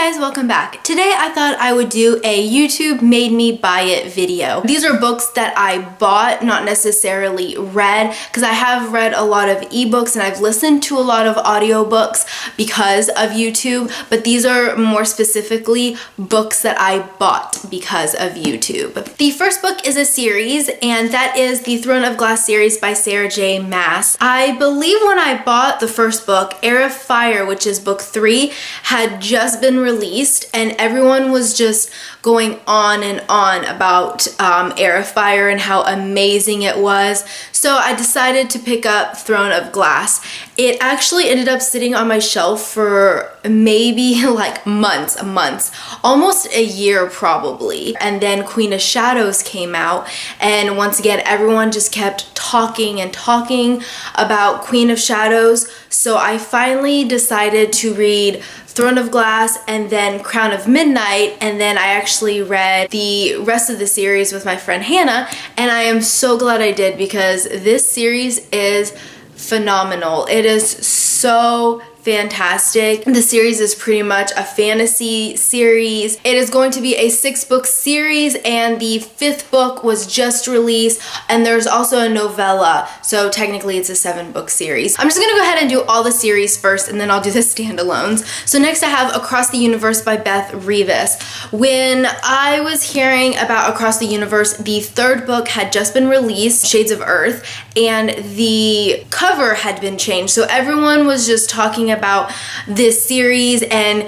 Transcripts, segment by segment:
guys, welcome back. Today I thought I would do a YouTube made me buy it video. These are books that I bought, not necessarily read, because I have read a lot of ebooks and I've listened to a lot of audiobooks because of YouTube, but these are more specifically books that I bought because of YouTube. The first book is a series, and that is the Throne of Glass series by Sarah J. Maas. I believe when I bought the first book, Heir of Fire, which is book 3, had just been released, and everyone was just going on and on about Heir of Fire and how amazing it was. So I decided to pick up Throne of Glass. It actually ended up sitting on my shelf for maybe like months, almost a year probably. And then Queen of Shadows came out, and once again everyone just kept talking and talking about Queen of Shadows. So I finally decided to read Throne of Glass and then Crown of Midnight, and then I actually read the rest of the series with my friend Hannah, and I am so glad I did because this series is phenomenal. It is so fantastic. The series is pretty much a fantasy series. It is going to be a 6-book series, and the 5th book was just released, and there's also a novella, so technically it's a 7-book series. I'm just gonna go ahead and do all the series first, and then I'll do the standalones. So next I have Across the Universe by Beth Revis. When I was hearing about Across the Universe, the 3rd book had just been released, Shades of Earth, and the cover had been changed. So everyone was just talking about this series and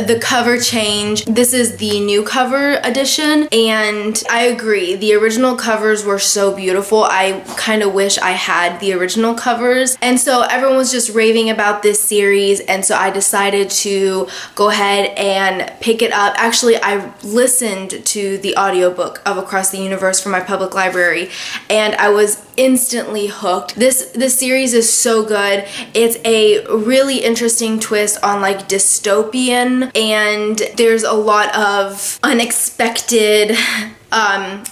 the cover change. This is the new cover edition, and I agree, the original covers were so beautiful. I kind of wish I had the original covers, and so everyone was just raving about this series, and so I decided to go ahead and pick it up. Actually, I listened to the audiobook of Across the Universe from my public library, and I was instantly hooked. This series is so good. It's a really interesting twist on like dystopian, and there's a lot of unexpected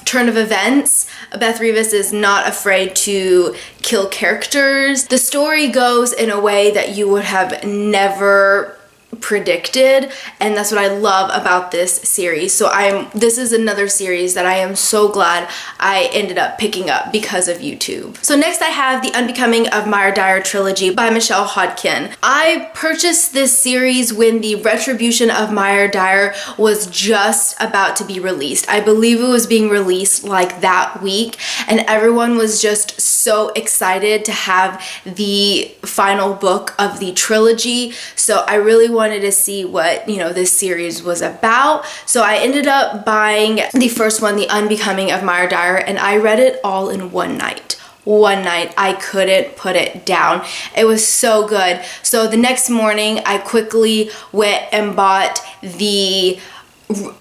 turn of events. Beth Revis is not afraid to kill characters. The story goes in a way that you would have never predicted, and that's what I love about this series. So this is another series that I am so glad I ended up picking up because of YouTube. So next I have The Unbecoming of Maya Dyer Trilogy by Michelle Hodkin. I purchased this series when the Retribution of Maya Dyer was just about to be released. I believe it was being released like that week, and everyone was just so excited to have the final book of the trilogy. So I really wanted to see what, this series was about. So I ended up buying the first one, The Unbecoming of Maya Dyer, and I read it all in one night. I couldn't put it down. It was so good. So the next morning I quickly went and bought the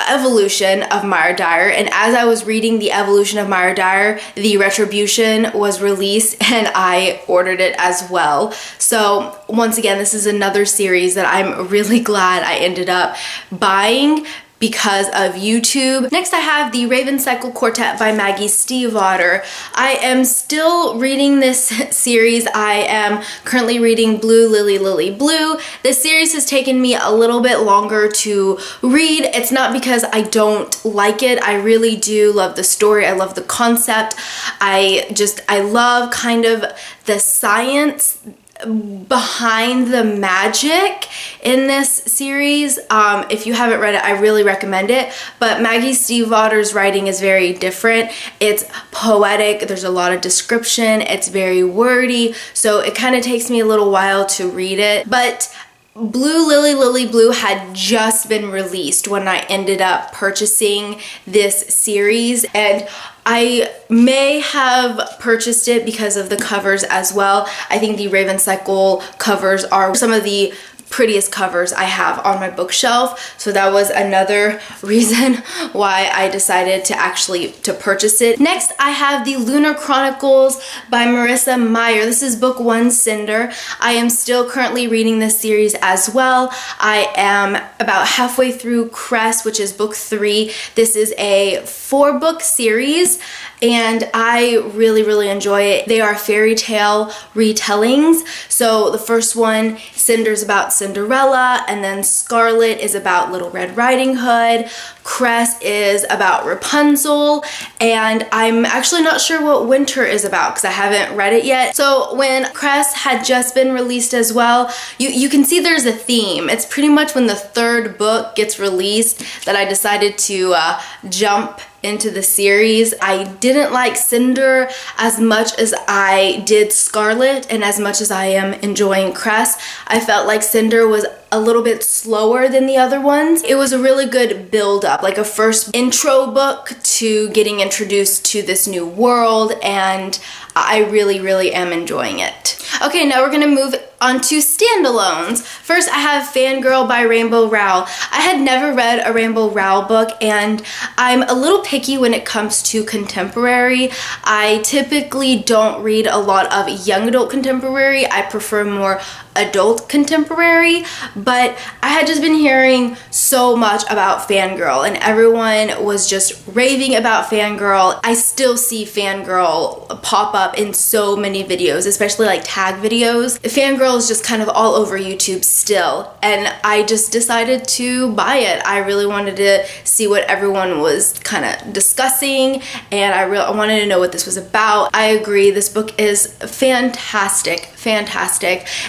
Evolution of Maya Dyer, and as I was reading the Evolution of Maya Dyer, the Retribution was released, and I ordered it as well. So once again, this is another series that I'm really glad I ended up buying because of YouTube. Next I have the Raven Cycle Quartet by Maggie Stiefvater. I am still reading this series. I am currently reading Blue Lily Lily Blue. This series has taken me a little bit longer to read. It's not because I don't like it. I really do love the story. I love the concept. I love kind of the science behind the magic in this series. If you haven't read it, I really recommend it, but Maggie Stiefvater's writing is very different. It's poetic, there's a lot of description, it's very wordy, so it kind of takes me a little while to read it. But Blue Lily Lily Blue had just been released when I ended up purchasing this series, and I may have purchased it because of the covers as well. I think the Raven Cycle covers are some of the prettiest covers I have on my bookshelf, so that was another reason why I decided to purchase it. Next I have the Lunar Chronicles by Marissa Meyer. This is book 1, Cinder. I am still currently reading this series as well. I am about halfway through Crest, which is book 3. This is a 4-book series, and I really enjoy it. They are fairy tale retellings. So the first one, Cinder's about Cinderella, and then Scarlet is about Little Red Riding Hood, Cress is about Rapunzel, and I'm actually not sure what Winter is about because I haven't read it yet. So when Cress had just been released as well, you can see there's a theme. It's pretty much when the third book gets released that I decided to jump into the series. I didn't like Cinder as much as I did Scarlet, and as much as I am enjoying Cress, I felt like Cinder was a little bit slower than the other ones. It was a really good build up, like a first intro book to getting introduced to this new world, and I really am enjoying it. Okay, now we're gonna move on to standalones. First, I have Fangirl by Rainbow Rowell. I had never read a Rainbow Rowell book, and I'm a little picky when it comes to contemporary. I typically don't read a lot of young adult contemporary. I prefer more adult contemporary, but I had just been hearing so much about Fangirl, and everyone was just raving about Fangirl. I still see Fangirl pop up in so many videos, especially like tag videos. Fangirl is just kind of all over YouTube still, and I just decided to buy it. I really wanted to see what everyone was kind of discussing, and I wanted to know what this was about. I agree, this book is fantastic.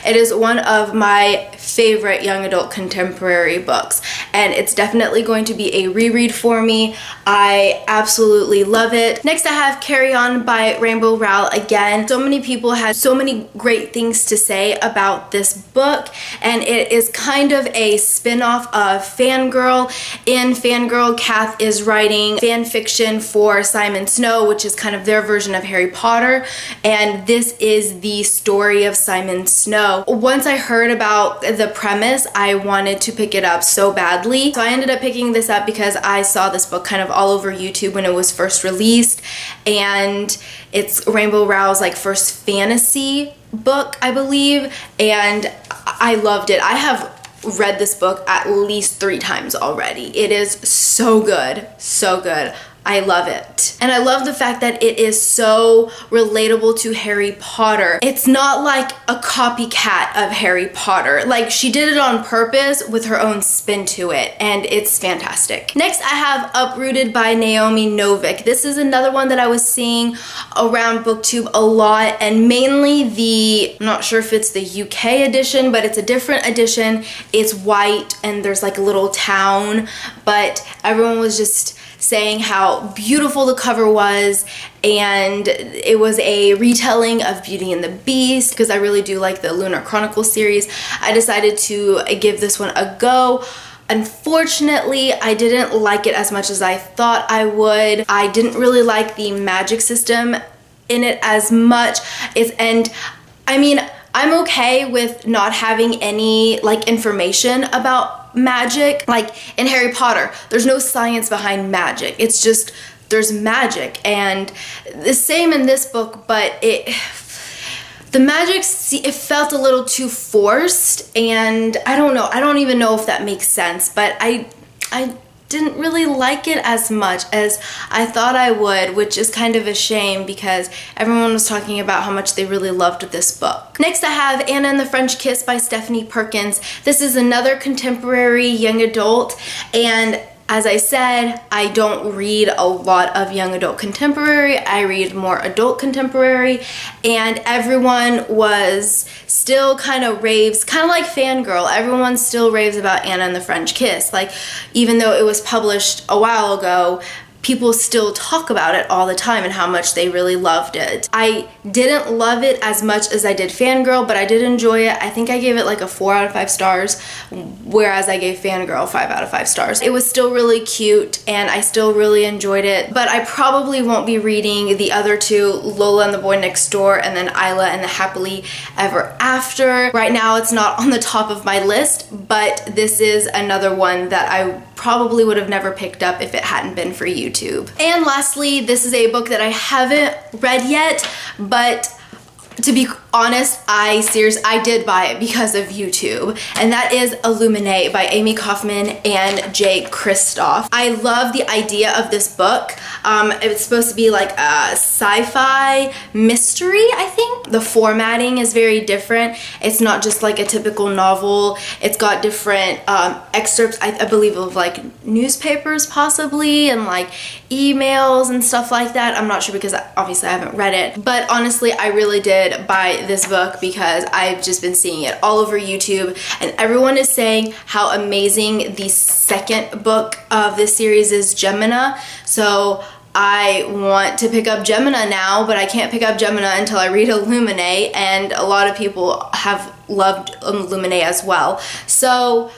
It is one of my favorite young adult contemporary books, and it's definitely going to be a reread for me. I absolutely love it. Next, I have Carry On by Rainbow Rowell again. So many people had so many great things to say about this book, and it is kind of a spin-off of Fangirl. In Fangirl, Kath is writing fan fiction for Simon Snow, which is kind of their version of Harry Potter, and this is the story of Simon Snow. Once I heard about the premise, I wanted to pick it up so badly. So I ended up picking this up because I saw this book kind of all over YouTube when it was first released, and it's Rainbow Rowell's like first fantasy book, I believe, and I loved it. I have read this book at least 3 times already. It is so good, so good. I love it. And I love the fact that it is so relatable to Harry Potter. It's not like a copycat of Harry Potter. Like, she did it on purpose with her own spin to it, and it's fantastic. Next, I have Uprooted by Naomi Novik. This is another one that I was seeing around booktube a lot, and mainly I'm not sure if it's the UK edition, but it's a different edition. It's white, and there's like a little town, but everyone was just saying how beautiful the cover was, and it was a retelling of Beauty and the Beast. Because I really do like the Lunar Chronicles series, I decided to give this one a go. Unfortunately, I didn't like it as much as I thought I would. I didn't really like the magic system in it as much. And I mean, I'm okay with not having any like information about magic. Like in Harry Potter, there's no science behind magic. It's just there's magic, and the same in this book, but the magic, it felt a little too forced, and I don't know. I don't even know if that makes sense, but I didn't really like it as much as I thought I would, which is kind of a shame because everyone was talking about how much they really loved this book. Next, I have Anna and the French Kiss by Stephanie Perkins. This is another contemporary young adult, and as I said, I don't read a lot of young adult contemporary. I read more adult contemporary, and everyone was still kind of raves, kind of like Fangirl. Everyone still raves about Anna and the French Kiss. Like, even though it was published a while ago, people still talk about it all the time and how much they really loved it. I didn't love it as much as I did Fangirl, but I did enjoy it. I think I gave it like a 4 out of 5 stars, whereas I gave Fangirl 5 out of 5 stars. It was still really cute, and I still really enjoyed it, but I probably won't be reading the other 2, Lola and the Boy Next Door, and then Isla and the Happily Ever After. Right now, it's not on the top of my list, but this is another one that I probably would have never picked up if it hadn't been for YouTube. And lastly, this is a book that I haven't read yet, but to be honest, I did buy it because of YouTube, and that is Illuminated by Amy Kaufman and Jay Kristoff. I love the idea of this book. It's supposed to be like a sci-fi mystery, I think. the formatting is very different. It's not just like a typical novel. It's got different excerpts, I believe, of like newspapers possibly, and like emails and stuff like that. I'm not sure because obviously I haven't read it, but honestly I really did buy this book because I've just been seeing it all over YouTube, and everyone is saying how amazing the second book of this series is, Gemina. So I want to pick up Gemina now, but I can't pick up Gemina until I read Illuminated, and a lot of people have loved Illuminated as well. So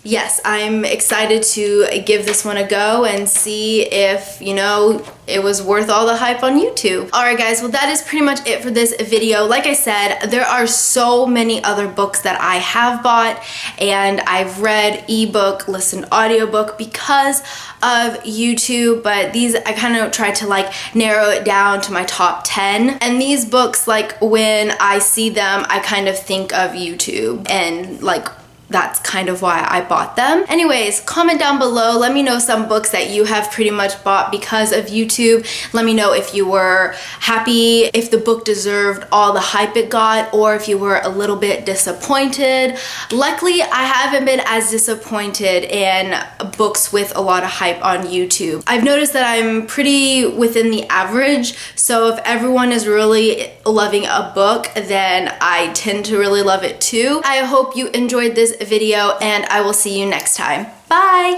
yes, I'm excited to give this one a go and see if, you know, it was worth all the hype on YouTube. Alright guys, well that is pretty much it for this video. Like I said, there are so many other books that I have bought and I've read ebook, listened audiobook because of YouTube, but these I kind of tried to like narrow it down to my top 10. And these books, like when I see them, I kind of think of YouTube, and like that's kind of why I bought them. Anyways, comment down below. Let me know some books that you have pretty much bought because of YouTube. Let me know if you were happy, if the book deserved all the hype it got, or if you were a little bit disappointed. Luckily, I haven't been as disappointed in books with a lot of hype on YouTube. I've noticed that I'm pretty within the average, so if everyone is really loving a book, then I tend to really love it too. I hope you enjoyed this video, and I will see you next time. Bye!